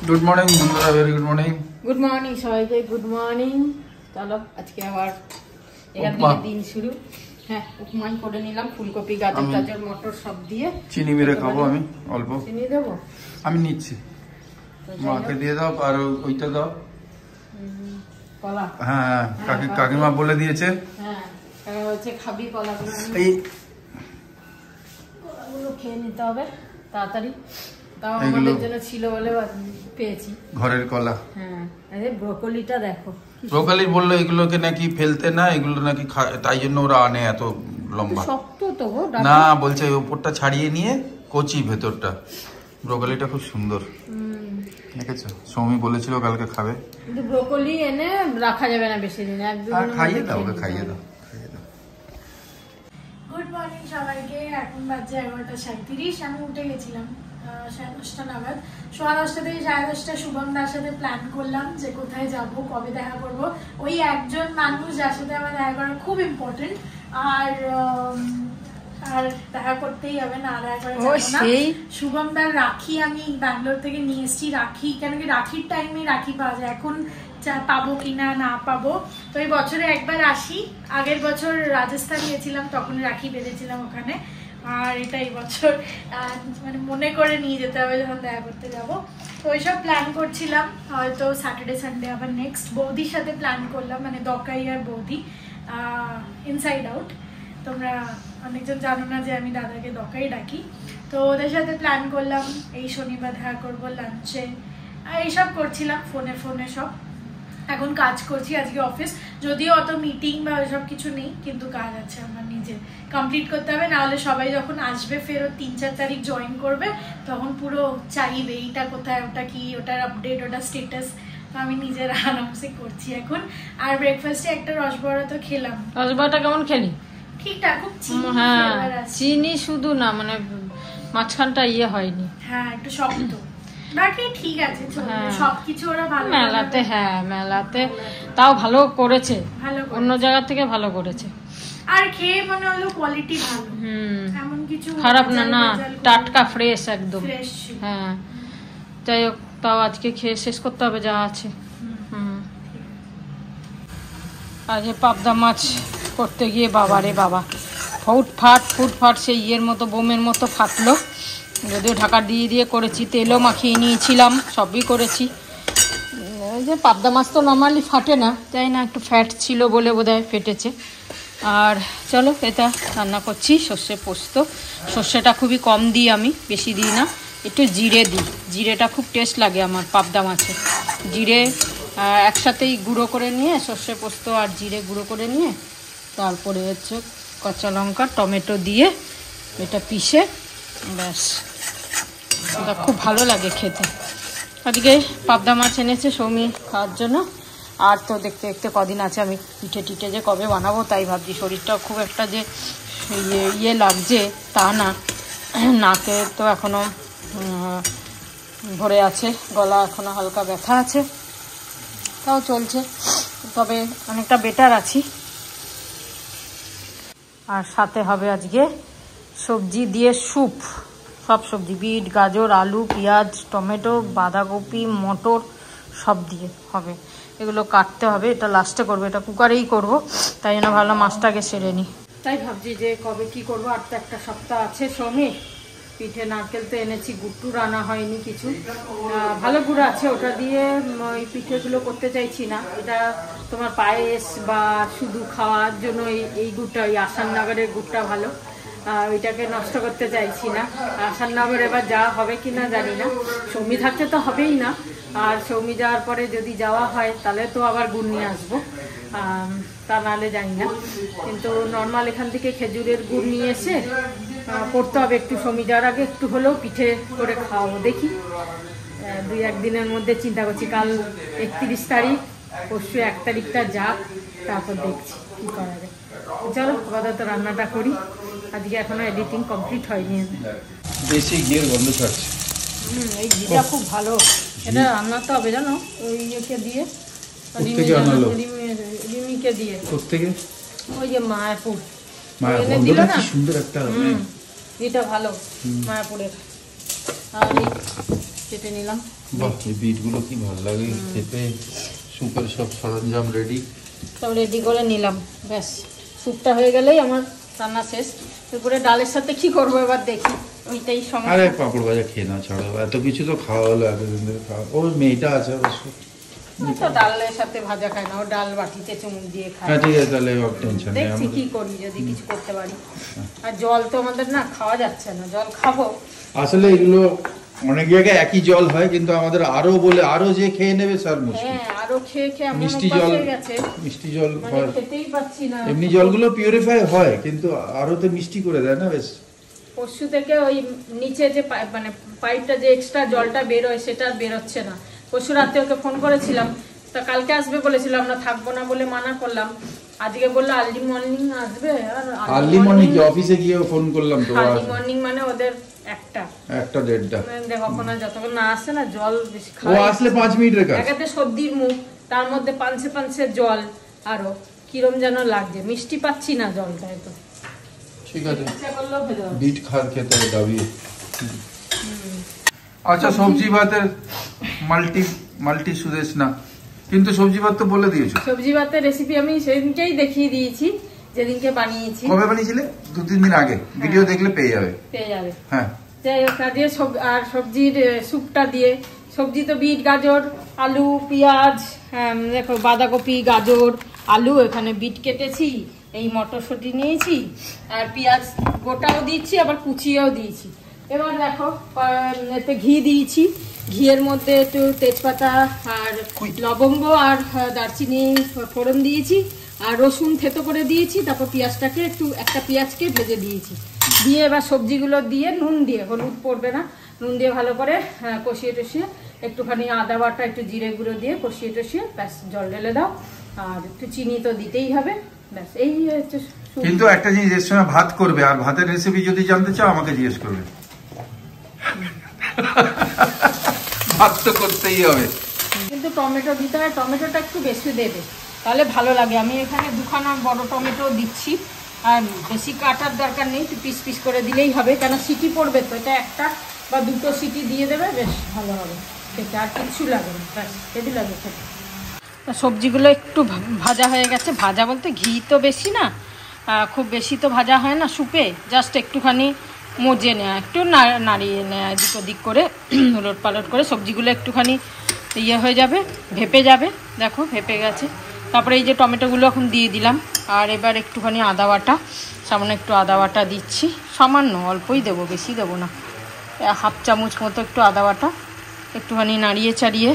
Good morning বন্ধুরা, very good morning. Good morning সবাইকে, good morning. চলো আজকে আবার এখান থেকে দিন শুরু। হ্যাঁ, উপমাই করে নিলাম, ফুলকপি, গাজর টাজর, মটর সব দিয়ে। চিনি মেরে খাবো আমি, অল্প চিনি দেবো, আমি নিচ্ছি। মাকে দিয়ে দাও, আর ওইটা দাও কলা। হ্যাঁ, কাকিমা বলে দিয়েছে। হ্যাঁ, হচ্ছে খাবি কলাগুলো, এই কলাগুলো খেয়ে নিতে হবে তাড়াতাড়ি। তাও আমাদের জন্য ছিল বলে পেয়েছি ঘরের কলা। হ্যাঁ, আরে ব্রোকলিটা দেখো। ব্রোকলি বললো এগুলোকে নাকি ফেলতে না, এগুলো নাকি তাই জন্য ওরা আনে এত লম্বা। শক্ত তো না, বলছে উপরটা ছাড়িয়ে নিয়ে কচি ভেতরটা। ব্রোকলিটা খুব সুন্দর, দেখেছো? সৌমি বলেছিল কালকে খাবে, কিন্তু ব্রোকলি এনে রাখা যাবে না বেশি দিন, একদম খাইয়ে দাও, ওকে খাইয়ে দাও। গুড মর্নিং সবাইকে। এখন বাজে 11:37। আমি উঠে গেছিলাম 10:30 নাগাদ। 10:30 থেকে 10:30 শুভম দার সাথে প্ল্যান করলাম যে কোথায় যাব, কবে দেখা করব। ওই একজন মানুষ যার সাথে আমার দেখা করা খুব ইম্পর্টেন্ট, আর দেখা করতেই হবে, না দেখা করা যাবে না। শুভম দার রাখি আমি ব্যাঙ্গালোর থেকে নিয়ে এসেছি। রাখি কেন কি রাখির টাইমে রাখি পাওয়া যায়, এখন পাবো কিনা না পাবো। তো এই বছরে একবার আসি, আগের বছর রাজস্থান গিয়েছিলাম, তখন রাখি বেঁধেছিলাম ওখানে। আর এটা এই বছর মানে মনে করে নিয়ে যেতে হবে যখন দেখা করতে যাব। তো ওইসব প্ল্যান করছিলাম, হয়তো স্যাটারডে সানডে আবার নেক্সট বৌদির সাথে প্ল্যান করলাম, মানে দকাই আর বৌদি, ইনসাইড আউট। তোমরা অনেকজন জানো না যে আমি দাদাকে দকাই ডাকি। তো ওদের সাথে প্ল্যান করলাম এই শনিবার দেখা করবো লাঞ্চে, এইসব করছিলাম ফোনে ফোনে সব। এখন কাজ করছি, আজকে অফিস, যদিও অত মিটিং বা ওইসব কিছু নেই, কিন্তু কাজ আছে আমার নিজে কমপ্লিট করতে হবে। নাহলে সবাই যখন আসবে ফেরত 3-4 তারিখ জয়েন করবে, তখন পুরো চাইবে এইটা কোথায়, ওটা কি, ওটার আপডেট, ওটার স্টেটাস। তো আমি নিজের আরামসে করছি এখন। আর ব্রেকফাস্টে একটা রসবড়া তো খেলাম। রসবড়াটা কেমন খেলি? ঠিকঠাক, খুব চিনি। হ্যাঁ, চিনি শুধু না, মানে মাঝখানটা ইয়ে হয়নি। হ্যাঁ, একটু শক্ত, বাকি ঠিক আছে। সবকিছু ওরা ভালো মেলাতে, হ্যাঁ মেলাতে তাও ভালো করেছে, অন্য জায়গা থেকে ভালো করেছে। আর খেয়ে মনে হলো কোয়ালিটি ভালো, এমন কিছু খারাপ না, না টাটকা ফ্রেশ একদম। হ্যাঁ, যাই হোক, তাও আজকে খেয়ে শেষ করতে হবে যা আছে। আজ পাবদা মাছ করতে গিয়ে বাবারে বাবা, ফুটফাট সেই ইয়ের মতো, বোমের মতো ফাটলো। যদিও ঢাকা দিয়ে দিয়ে করেছি, তেলও মাখিয়ে নিয়েছিলাম, সবই করেছি। এই যে পাবদা মাছ তো নর্মালি ফাটে না, তাই না, একটু ফ্যাট ছিল বলে বোধহয় ফেটেছে। আর চলো, এটা রান্না করছি সর্ষে পোস্ত। সর্ষেটা খুবই কম দিই আমি, বেশি দিই না, একটু জিরে দিই। জিরেটা খুব টেস্ট লাগে আমার পাবদা মাছে। জিরে একসাথেই গুঁড়ো করে নিয়ে, সর্ষে পোস্ত আর জিরে গুঁড়ো করে নিয়ে, তারপরে হচ্ছে কাঁচা লঙ্কা টমেটো দিয়ে এটা পিষে, ব্যাস, এটা খুব ভালো লাগে খেতে। আজকে পাবদা মাছ এনেছে সৌমি খাওয়ার জন্য। আর তো দেখতে দেখতে কদিন আছে, আমি পিঠে যে কবে বানাবো তাই ভাবছি। শরীরটাও খুব একটা যে ইয়ে লাগছে তা না, নাকে তো এখনো ভরে আছে, গলা এখনো হালকা ব্যথা আছে, তাও চলছে, তবে অনেকটা বেটার আছি। আর সাথে হবে আজকে সবজি দিয়ে স্যুপ, সব সবজি, বিট, গাজর, আলু, পেঁয়াজ, টমেটো, বাঁধাকপি, মটর সব দিয়ে হবে। এগুলো কাটতে হবে, এটা লাস্টে করবো, এটা কুকারেই করব, তাই জন্য ভালো মাছটাকে সেরে নিই। তাই ভাবছি যে কবে কি করবো, আর তো একটা সপ্তাহ আছে। সৌমি পিঠে নারকেল তো এনেছি, গুড়টুর আনা হয়নি কিছু, ভালো গুড় আছে, ওটা দিয়ে ওই পিঠেগুলো করতে চাইছি না। এটা তোমার পায়েস বা শুধু খাওয়ার জন্য এই গুড়টা, ওই আসাননগরের গুড়টা ভালো, ওইটাকে নষ্ট করতে চাইছি না। আসাননগর এবার যাওয়া হবে কিনা জানি না, সৌমি থাকতে তো হবেই না, আর সৌমি যাওয়ার পরে যদি যাওয়া হয় তাহলে তো আবার গুড় নিয়ে আসবো, তা নাহলে জানি না। কিন্তু নর্মাল এখান থেকে খেজুরের গুড় নিয়ে এসে করতে হবে, একটু সৌমি যাওয়ার আগে একটু হলেও পিঠে করে খাওয়াবো। দেখি 2-1 দিনের মধ্যে চিন্তা করছি, কাল 31 তারিখ, পরশু 1 তারিখটা যাক, তারপর দেখছি কি করা যায়। চলো আপাতত রান্নাটা করি, আজকে এখনো এডিটিং কমপ্লিট হয়নি। বেশি ঘিয়ের গন্ধ ছাড়ছে। এই ঘিটা খুব ভালো, এটা রান্নাতে হবে জানো, ওই ইয়েকে দিয়ে, রিমিকে দিয়ে। কোত্থেকে? ওই যে মায়াপুর দিল না, সুন্দর একটা ঘিটা ভালো মায়াপুরের। আর যেটা কেটে নিলাম। বাহ, এই বিটগুলো কি ভালো লাগে খেতে। সুপের সব সরঞ্জাম রেডি, সব রেডি করে নিলাম। ব্যাস, স্যুপটা হয়ে গেলেই আমার রান্না শেষ। এরপরে ডালের সাথে কি করবো এবার দেখি, ওইটাই সমস্যা। আরে পাঁপড় ভাজা খেয়ে না, ছাড়ো, এত কিছু তো খাওয়া হলো এতদিন ধরে খাওয়া। ও মেয়েটা আছে অবশ্য, তো ডালের সাথে ভাজা খায় না, ও ডাল বাটিতে চুমুক দিয়ে খায়। হ্যাঁ ঠিক আছে, তাহলে টেনশন নেই। দেখছি কি করি, যদি কিছু করতে পারি। আর জল তো আমাদের না খাওয়া যাচ্ছে না, জল খাবো আসলে এগুলো অনেক জায়গায় একই জল হয়, কিন্তু আমাদের আরো বলে আরো যে খেয়ে নেবে স্যার মুশকিল। হ্যাঁ, আরো খেয়ে খেয়ে এমন মিষ্টি অভ্যাস জল, হয়ে গেছে, মিষ্টি জল মানে খেতেই পাচ্ছি না। এমনি জলগুলো পিউরিফাই হয়, কিন্তু আরো তো মিষ্টি করে দেয় না বেশ। পরশু থেকে ওই নিচে যে মানে পাইপটা যে এক্সট্রা জলটা বেরোয় সেটা বেরোচ্ছে না। পরশু রাতে ওকে ফোন করেছিলাম, তা কালকে আসবে বলেছিল, আমরা থাকবো না বলে মানা করলাম। আজকে বললো আর্লি মর্নিং আসবে। আর আর্লি মর্নিং অফিসে গিয়ে ফোন করলাম তো, আর্লি মর্নিং মানে ওদের একটা 1:30 কখন যতক্ষণ না আসে না জল বেশি ও খাওয়া। আসলে 5 মিনিটের কাজ। একাতে সর্দির মুখ, তার মধ্যে পাঞ্চে পাঞ্চে জল, আরো কিরম যেন লাগছে, মিষ্টি পাচ্ছি না জলটা। তো ঠিক আছে, ইচ্ছা করলেও খেতে হবে। বিট খার খেতে হবে দাবিয়ে। আচ্ছা, সবজি ভাতের মাল্টি সুদেশ না, কিন্তু সবজি ভাত তো বলে দিয়েছো। সবজি ভাতের রেসিপি আমি সেদিনকেই দেখিয়ে দিয়েছি, যেদিনকে বানিয়েছি। কবে বানিয়েছিলে? 2-3 দিন আগে। ভিডিও দেখলে পেয়ে যাবে। হ্যাঁ, যাই হোক, কাজে আর সবজির স্যুপটা দিয়ে, সবজি তো বিট, গাজর, আলু, পেঁয়াজ, দেখো বাঁধাকপি, গাজর, আলু, এখানে বিট কেটেছি, এই মটরশুঁটি নিয়েছি, আর পেঁয়াজ গোটাও দিয়েছি, আবার কুচিয়েও দিয়েছি। এবার দেখো এতে ঘি দিয়েছি, ঘিয়ের মধ্যে একটু তেজপাতা আর লবঙ্গ আর দারচিনি ফোড়ন দিয়েছি, আর রসুন থেতো করে দিয়েছি। তারপর পেঁয়াজটাকে একটা পেঁয়াজকে ভেজে দিয়েছি, দিয়ে এবার সবজিগুলো দিয়ে নুন দিয়ে, হলুদ পড়বে না, নুন দিয়ে ভালো করে কষিয়ে টষিয়ে, একটুখানি আদা বাটা, একটু জিরে গুঁড়ো দিয়ে কষিয়ে টষিয়ে ব্যাস জল ঢেলে দাও। আর একটু চিনি তো দিতেই হবে, ব্যাস এই হচ্ছে। কিন্তু একটা জিনিস, এর সঙ্গে ভাত করবে, আর ভাতের রেসিপি যদি জানতে চাও আমাকে জিজ্ঞেস করবে। ভাত তো করতেই হবে, কিন্তু টমেটো দিতে হয়, টমেটোটা একটু বেশি দেবে, তাহলে ভালো লাগে। আমি এখানে 2খানা বড় টমেটো দিচ্ছি, আর বেশি কাটার দরকার নেই, একটু পিস পিস করে দিলেই হবে, কেন সিটি পড়বে তো। এটা 1টা বা 2টো সিটি দিয়ে দেবে, বেশ ভালো হবে খেতে, আর কিচ্ছু লাগে না, ব্যাস হেভি লাগে খেতে। সবজিগুলো একটু ভাজা হয়ে গেছে, ভাজা বলতে ঘি তো বেশি না, খুব বেশি তো ভাজা হয় না স্যুপে, জাস্ট একটুখানি মজে নেওয়া, একটু নাড়িয়ে নেওয়া, এদিক ওদিক করে উলট পালট করে সবজিগুলো একটুখানি ইয়ে হয়ে যাবে, ভেপে যাবে। দেখো ভেপে গেছে। তারপরে এই যে টমেটোগুলো এখন দিয়ে দিলাম, আর এবার একটুখানি আদা বাটা, সামান্য একটু আদা বাটা দিচ্ছি, সামান্য অল্পই দেবো, বেশি দেবো না, 1/2 চামচ মতো একটু আদা বাটা, একটুখানি নাড়িয়ে চাড়িয়ে,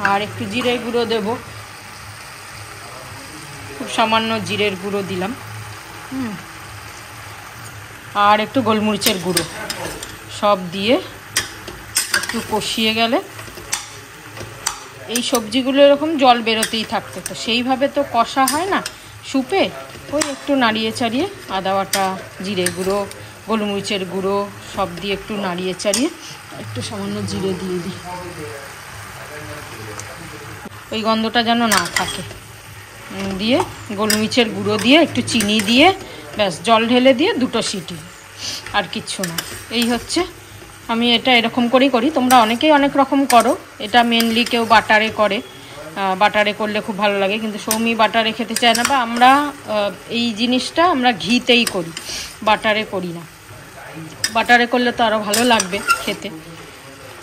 আর একটু জিরের গুঁড়ো দেবো, খুব সামান্য জিরের গুঁড়ো দিলাম, আর একটু গোলমরিচের গুঁড়ো, সব দিয়ে একটু কষিয়ে গেলে এই সবজিগুলো এরকম জল বেরোতেই থাকতো, তো সেইভাবে তো কষা হয় না স্যুপে। ওই একটু নাড়িয়ে চাড়িয়ে আদা বাটা, জিরে গুঁড়ো, গোলমরিচের গুঁড়ো সব দিয়ে একটু নাড়িয়ে চাড়িয়ে একটু সামান্য জিরে দিয়ে দিই, ওই গন্ধটা যেন না থাকে, দিয়ে গোলমরিচের গুঁড়ো দিয়ে একটু চিনি দিয়ে ব্যাস জল ঢেলে দিয়ে 2টো সিটি, আর কিচ্ছু না। এই হচ্ছে, আমি এটা এরকম করেই করি, তোমরা অনেকেই অনেক রকম করো। এটা মেনলি কেউ বাটারে করে, বাটারে করলে খুব ভালো লাগে, কিন্তু সৌমি বাটারে খেতে চায় না, বা আমরা এই জিনিসটা আমরা ঘিতেই করি, বাটারে করি না। বাটারে করলে তো আরও ভালো লাগবে খেতে,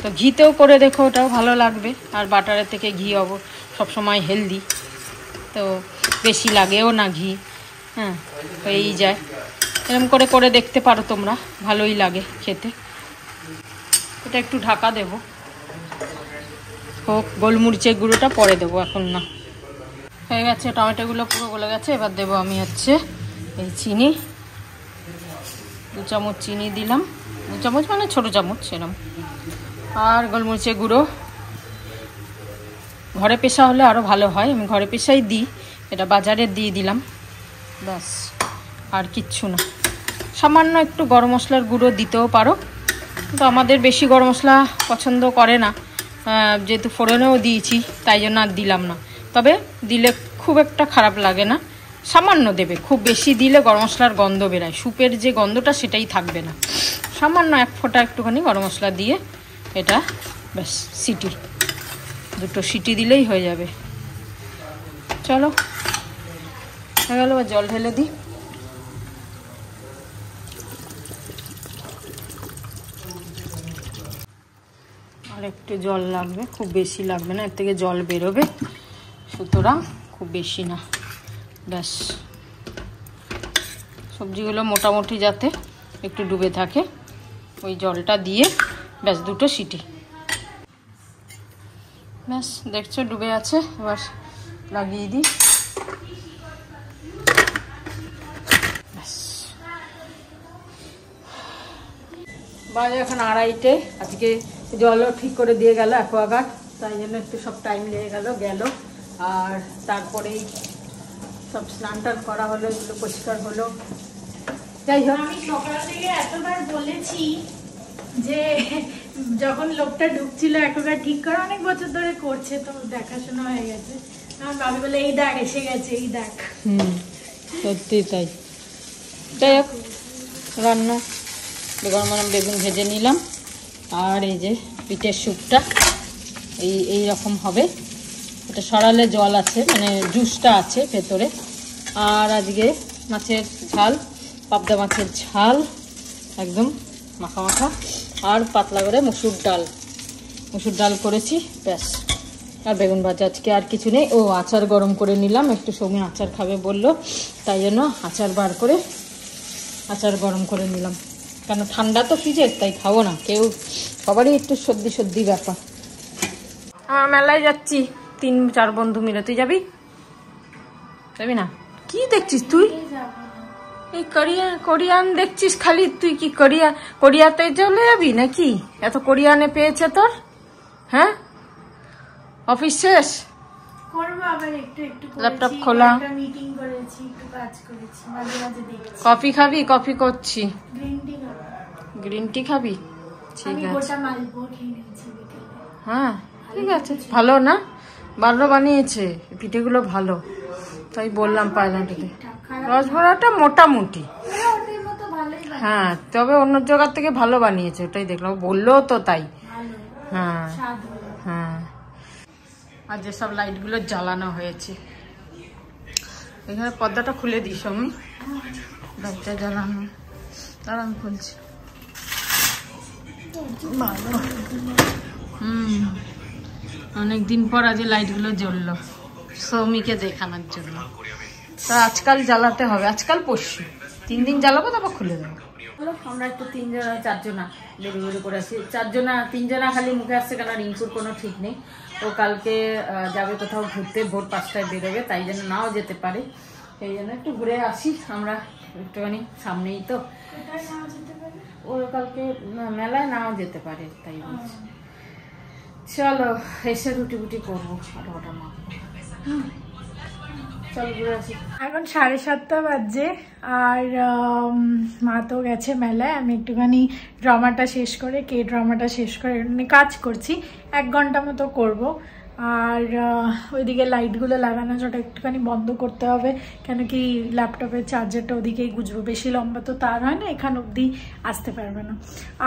তো ঘিতেও করে দেখো, ওটাও ভালো লাগবে। আর বাটারের থেকে ঘি সবসময় হেলদি, তো বেশি লাগেও না ঘি, হ্যাঁ, হয়েই যায়। এরকম করে করে দেখতে পারো তোমরা, ভালোই লাগে খেতে। এটা একটু ঢাকা দেবো, হোক, গোলমরিচের গুঁড়োটা পরে দেবো, এখন না। হয়ে গেছে, টমেটোগুলো পুরো গলে গেছে। এবার দেবো আমি হচ্ছে এই চিনি, 2 চামচ চিনি দিলাম, 2 চামচ মানে ছোটো চামচ সেরকম, আর গোলমরিচের গুঁড়ো ঘরে পেশা হলে আরও ভালো হয়, আমি ঘরে পেশাই দিই, এটা বাজারে দিয়ে দিলাম, ব্যাস আর কিচ্ছু না। সামান্য একটু গরম মশলার গুঁড়ো দিতেও পারো, কিন্তু আমাদের বেশি গরম মশলা পছন্দ করে না, যেহেতু ফোড়নেও দিয়েছি তাই জন্য আর দিলাম না। তবে দিলে খুব একটা খারাপ লাগে না, সামান্য দেবে, খুব বেশি দিলে গরম মশলার গন্ধ বেরোয়, স্যুপের যে গন্ধটা সেটাই থাকবে না। সামান্য 1 ফোঁটা একটুখানি গরম মশলা দিয়ে এটা ব্যাস সিটি, দুটো সিটি দিলেই হয়ে যাবে। চলো হয়ে গেল, জল ঢেলে দিই। আর একটু জল লাগবে, খুব বেশি লাগবে না, এর থেকে জল বেরোবে, সুতরাং খুব বেশি না। ব্যাস সবজিগুলো মোটামুটি যাতে একটু ডুবে থাকে ওই জলটা দিয়ে ব্যাস দুটো সিটি। ব্যাস দেখছো ডুবে আছে, এবার লাগিয়ে দিই। ব্যাস বাজে এখন 2:30। আজকে জলও ঠিক করে দিয়ে গেল অ্যাকোয়াগার্ড, তাই জন্য একটু সব টাইম লেগে গেল। আর তারপরেই সব স্নান টান করা হলো, এগুলো পরিষ্কার হলো। যাই হোক, আমি সকাল থেকে এতবার বলেছি যে যখন লোকটা ঢুকছিল অ্যাকোয়াগার্ড ঠিক করা, অনেক বছর ধরে করছে, তো দেখাশোনা হয়ে গেছে। আমার বাবি বলে এই দেখ এসে গেছে, এই দেখ। সত্যি তাই। যাই হোক, রান্না গরম গরম বেগুন ভেজে নিলাম, আর এই যে পিঠের স্যুপটা এই রকম হবে। এটা সরালে জল আছে, মানে জুসটা আছে ভেতরে। আর আজকে মাছের ঝাল, পাবদা মাছের ঝাল একদম মাখা মাখা, আর পাতলা করে মুসুর ডাল করেছি, ব্যাস। আর বেগুন ভাজা, আজকে আর কিছু নেই। ও আচার গরম করে নিলাম, একটু সৌমি আচার খাবে বললো, তাই জন্য আচার বার করে আচার গরম করে নিলাম। কেন ঠান্ডা তো ফ্রিজে, তাই খাবো না কেউ, সবারই একটু সর্দি ব্যাপার। মেলায় যাচ্ছি 3-4 বন্ধু মিলে। তুই যাবি না? কি দেখছিস তুই? এই কোরিয়ান দেখছিস খালি তুই? কি কোরিয়াতে চলে যাবি নাকি? এত কোরিয়ানে পেয়েছে তোর? হ্যাঁ, অফিস শেষ, করবো আবার একটু ল্যাপটপ খোলা, মিটিং করেছি, একটু কাজ করেছি, মাঝে মাঝে দেখছি। কফি খাবি? কফি করছি। গ্রিন টি খাবি? ঠিক আছে। গোটা মালপোয়া খেয়ে নিয়েছি বিকেলে। হ্যাঁ ঠিক আছে, ভালো না? ভালো বানিয়েছে পিঠেগুলো, ভালো, তাই বললাম পায়লাটিকে। রসবড়াটা মোটামুটি, হ্যাঁ, তবে অন্য জায়গার থেকে ভালো বানিয়েছে, ওটাই দেখলাম, বললো তো তাই। হ্যাঁ হ্যাঁ। আর যেসব লাইটগুলো জ্বালানো হয়েছে, এখানে পর্দাটা খুলে দিস আমি, লাইটটা জ্বালানো, দাঁড়া আমি খুলছি। ভালো, অনেকদিন পর আজ লাইটগুলো জ্বললো সৌমিকে দেখানোর জন্য। তা আজকাল জ্বালাতে হবে, আজকাল পরশু 3 দিন জ্বালাবো, তারপর খুলে দেবো। আমরা একটু 4জনা বেরু করে আসি। 3জনা খালি মুখে আসছে, কেন রিঙ্কুর কোনো ঠিক নেই, ও কালকে যাবে কোথাও ঘুরতে, ভোর 5টায় বেরোবে, তাই জন্য নাও যেতে পারে। সেই জন্য একটু ঘুরে আসি আমরা, একটুখানি সামনেই তো। ও কালকে মেলায় নাও যেতে পারে, তাই বলছি। চলো এসে রুটি বুটি করবো, আর ওটা মাখবো। চলো ঘুরে আসি। এখন 7:30 বাজে, আর মা তো গেছে মেলায়। আমি একটুখানি ড্রামাটা শেষ করে কাজ করছি, 1 ঘন্টা মতো করব। আর ওইদিকে লাইটগুলো লাগানো ওটা একটুখানি বন্ধ করতে হবে, কেন কি ল্যাপটপের চার্জারটা ওদিকেই গুজবো, বেশি লম্বা তো তার হয় না, এখান অবধি আসতে পারবে না।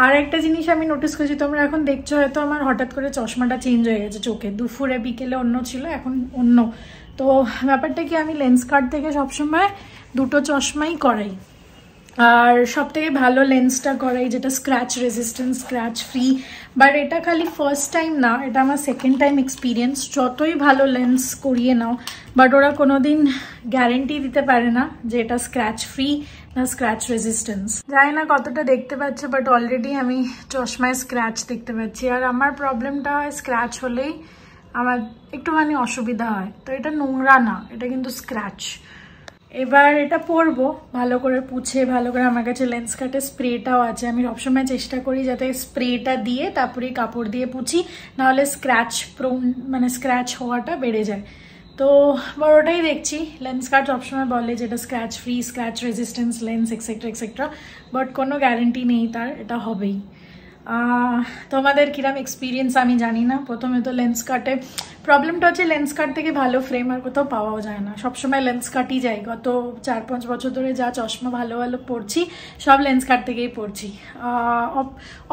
আর একটা জিনিস আমি নোটিস করছি, তোমরা এখন দেখছো হয়তো আমার হঠাৎ করে চশমাটা চেঞ্জ হয়ে গেছে চোখে, দুপুরে বিকেলে অন্য ছিল, এখন অন্য। তো ব্যাপারটা কি, আমি লেন্স কার্ট থেকে সবসময় 2টো চশমাই করাই, আর সব থেকে ভালো লেন্সটা করাই যেটা scratch resistance, scratch free. But এটা খালি ফার্স্ট টাইম না, এটা আমার 2nd টাইম এক্সপিরিয়েন্স। যতই ভালো লেন্স করিয়ে নাও, বাট ওরা কোনোদিন গ্যারেন্টি দিতে পারে না যে এটা স্ক্র্যাচ ফ্রি না স্ক্র্যাচ রেজিস্ট্যান্স। জানি না কতটা দেখতে পাচ্ছ, বাট অলরেডি আমি চশমায় স্ক্র্যাচ দেখতে পাচ্ছি। আর আমার প্রবলেমটা হয় স্ক্র্যাচ হলেই আমার একটুখানি অসুবিধা হয়, তো এটা নোংরা না, এটা কিন্তু স্ক্র্যাচ। এবার এটা পরবো ভালো করে পুছে, ভালো করে। আমার কাছে লেন্স কার্টের স্প্রেটাও আছে, আমি সবসময় চেষ্টা করি যাতে স্প্রেটা দিয়ে তারপরে কাপড় দিয়ে পুছি, নাহলে স্ক্র্যাচ প্রোন, মানে স্ক্র্যাচ হওয়াটা বেড়ে যায়। তো বড়টাই দেখছি। লেন্স কার্ট সবসময় বলে যেটা scratch free, scratch resistance lens etcetera etcetera, but কোনো গ্যারেন্টি নেই তার, এটা হবেই। তোমাদের কিরম এক্সপিরিয়েন্স আমি জানি না। প্রথমে তো লেন্স কাটে প্রবলেমটা হচ্ছে, লেন্স কাট থেকে ভালো ফ্রেম আর কোথাও পাওয়াও যায় না, সবসময় লেন্স কাটই যায়। গত 4-5 বছর ধরে যা চশমা ভালো ভালো পড়ছি সব লেন্স কাট থেকেই পড়ছি।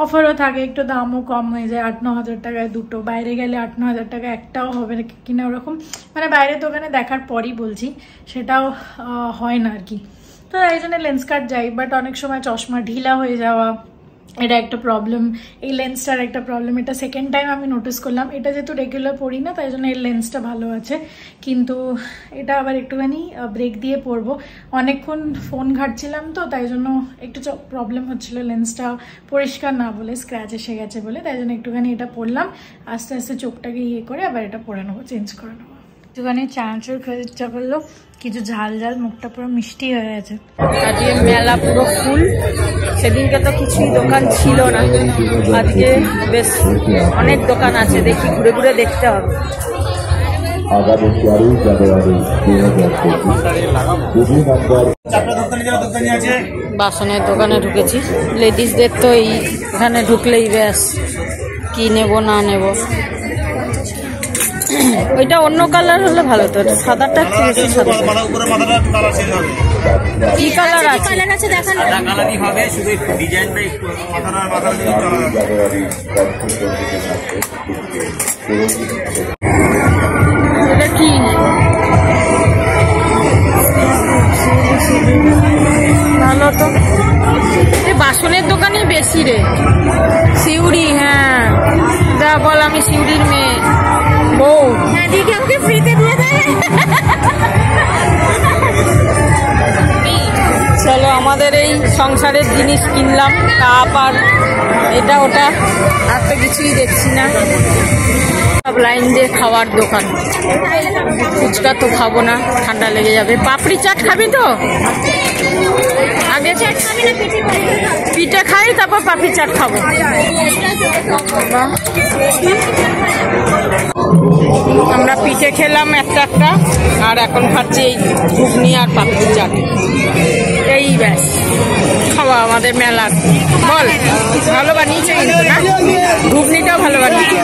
অফারও থাকে, একটু দামও কম হয়ে যায়, 8-9 হাজার টাকায় দুটো, বাইরে গেলে 8-9 হাজার টাকা একটাও হবে না কিনা ওরকম, মানে বাইরের দোকানে দেখার পরই বলছি, সেটাও হয় না আর কি। তো এই জন্য লেন্স কাট যাই, বাট অনেক সময় চশমা ঢিলা হয়ে যাওয়া এটা একটা প্রবলেম, এই লেন্সটার একটা প্রবলেম। এটা সেকেন্ড টাইম আমি নোটিস করলাম। এটা যেহেতু রেগুলার পড়ি না তাই জন্য এই লেন্সটা ভালো আছে, কিন্তু এটা আবার একটুখানি ব্রেক দিয়ে পরবো। অনেকক্ষণ ফোন ঘাটছিলাম তো তাই জন্য একটু প্রবলেম হচ্ছিল, লেন্সটা পরিষ্কার না বলে, স্ক্র্যাচ এসে গেছে বলে, তাই জন্য একটুখানি এটা পরলাম। আস্তে আস্তে চোখটাকে ইয়ে করে আবার এটা পরে নেবো, চেঞ্জ করে নেবো। একটুখানি চানাচুর খেতে ইচ্ছা করলো, কিছু ঝাল ঝাল, মুখটা পুরো মিষ্টি হয়ে গেছে। আজকে মেলা পুরো ফুল, সেদিনকে তো কিছুই দোকান ছিল না, আজকে বেশ অনেক দোকান আছে, দেখি ঘুরে ঘুরে দেখতে হবে। বাসনের দোকানে ঢুকেছি, লেডিসদের তো এইখানে ঢুকলেই ব্যাস কি নেব না নেব। ওইটা অন্য কালার হলে ভালো তো, সাদাটা একটু বেশি সাদা। কি কালার আছে? এটা কি ভালো তো, বাসনের দোকানই বেশি রে। সিউড়ি, হ্যাঁ যা বল, আমি সিউড়ির মেয়ে বউ। হ্যাঁ দিদি আমাকে ফ্রিতে দিয়ে দেয়। চলো, আমাদের এই সংসারের জিনিস কিনলাম, কাপ আর এটা ওটা, আর তো কিছুই দেখছি না। সব লাইন দিয়ে খাওয়ার দোকান। ফুচকা তো খাবো না, ঠান্ডা লেগে যাবে। পাপড়ি চাট খাবি তো? আগে চাট খাবি না পিঠে খাই, তারপর পাপড়ি চাট খাবো। আমরা পিঠে খেলাম একটা, আর এখন খাচ্ছি এই ঘুগনি আর পাপড়ি চাট। এই ব্যাস খাওয়া আমাদের মেলার। বল, ভালো বানিয়েছে কিন্তু না? ঘুগনিটাও ভালো বানিয়েছে।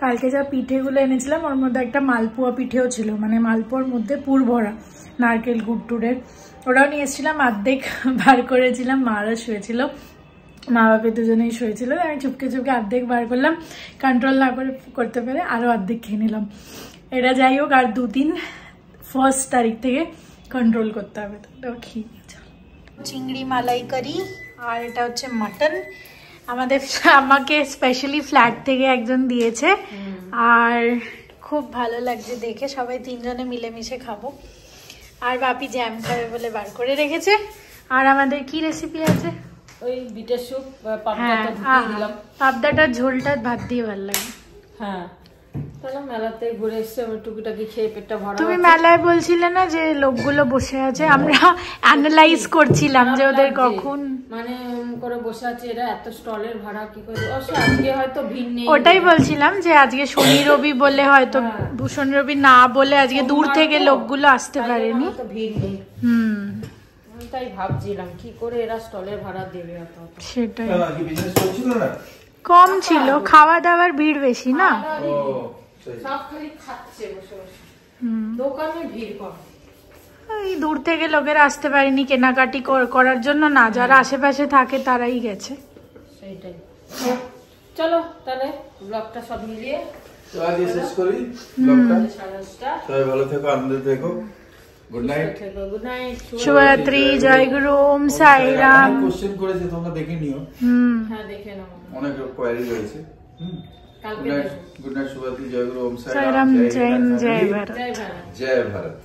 কালকে যা পিঠেগুলো এনেছিলাম ওর মধ্যে একটা মালপোয়া পিঠেও ছিল, মানে মালপোয়ার মধ্যে পুর ভরা নারকেল গুড়টুরের, ওটাও নিয়ে এসেছিলাম। অর্ধেক বার করেছিলাম, মারা শুয়েছিল, মা বাপে দুজনেই শুয়েছিল, আমি চুপকে চুপকে অর্ধেক বার করলাম, কন্ট্রোল না করতে পেরে আরো অর্ধেক খেয়ে নিলাম। এটা যাই হোক, আর 2-3 1 তারিখ থেকে কন্ট্রোল করতে হবে। তো খেয়ে চিংড়ি মালাইকারি, আর এটা হচ্ছে মাটন। আমাকে স্পেশালি ফ্ল্যাট থেকে একজন দিয়েছে, আর খুব ভালো লাগছে দেখে। সবাই 3 জনে মিলেমিশে খাবো। আর বাপি জ্যাম খাবে বলে বার করে রেখেছে। আর আমাদের কি রেসিপি আছে? ওই বিটের স্যুপ, পাবদাটার ঝোলটা ভাত দিয়ে ভালো লাগে। হ্যাঁ, তাহলে মেলাতে ঘুরে এসে টুকিটাকি খেয়ে পেটটা ভরা। তুমি মেলায় বলছিলে না যে লোকগুলো বসে আছে, আমরা অ্যানালাইজ করছিলাম যে ওদের কখন মানে করে বসে আছে, এরা এত স্টলের ভাড়া কি করে। আজকে হয়তো ভিড় নেই, ওটাই বলছিলাম যে আজকে শনি রবি বলে হয়তো, শনি রবি না বলে আজকে দূর থেকে লোকগুলো আসতে পারেনি, ভিড় নেই। তাই ভাবছিলাম কি করে এরা স্টলের ভাড়া দেবে এত। সেটাই, কম ছিল, খাওয়া দাওয়ার ভিড় বেশি না, সব খালি খাচ্ছে বসে বসে, দোকানে ভিড় কম। এই দূর থেকে লোকেরা আসতে পারেনি কেনাকাটি করার জন্য না, যারা আশেপাশে থাকে তারাই গেছে। সেইটাই। চলো তাহলে ব্লগটা সব মিলিয়ে শেষ করি ব্লগটা। সবাই ভালো থেকো, আনন্দে থেকো। Good night. গুড নাইট, শুভরাত্রি, জয় গুরু, ওম সাই রাম। কোশ্চেন করেছে, তোমরা দেখে নিও। হ্যাঁ দেখে নাও, অনেক কোয়ারি রয়েছে। গুড নাইট, শুভরাত্রি, জয় গুরু, ওম সাই রাম, রাম, জয় হিন্দ, জয় ভারত। জয় ভারত। জয় ভারত।